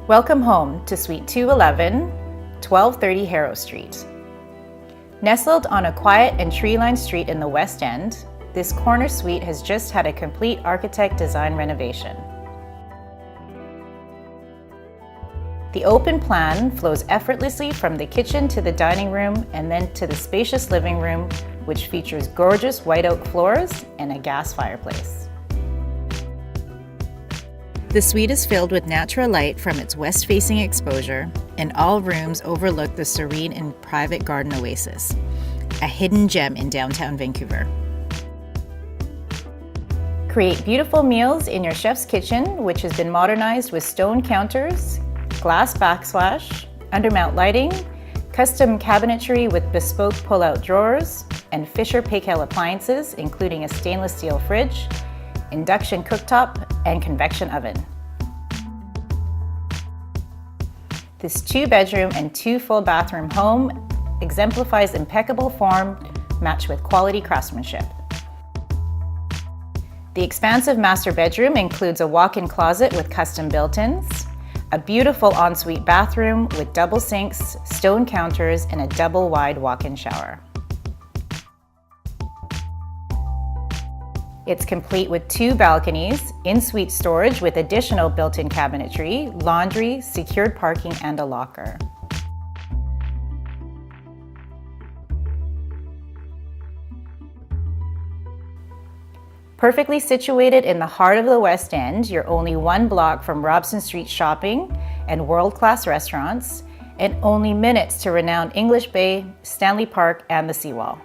Welcome home to Suite 211, 1230 Haro Street. Nestled on a quiet and tree-lined street in the West End, this corner suite has just had a complete architect design renovation. The open plan flows effortlessly from the kitchen to the dining room and then to the spacious living room, which features gorgeous white oak floors and a gas fireplace. The suite is filled with natural light from its west-facing exposure, and all rooms overlook the serene and private garden oasis, a hidden gem in downtown Vancouver. Create beautiful meals in your chef's kitchen, which has been modernized with stone counters, glass backsplash, undermount lighting, custom cabinetry with bespoke pull-out drawers, and Fisher Paykel appliances, including a stainless steel fridge, induction cooktop, and convection oven. This 2-bedroom and 2 full bathroom home exemplifies impeccable form matched with quality craftsmanship. The expansive master bedroom includes a walk-in closet with custom built-ins, a beautiful ensuite bathroom with double sinks, stone counters, and a double-wide walk-in shower. It's complete with 2 balconies, in-suite storage with additional built-in cabinetry, laundry, secured parking, and a locker. Perfectly situated in the heart of the West End, you're only 1 block from Robson Street shopping and world-class restaurants, and only minutes to renowned English Bay, Stanley Park, and the Seawall.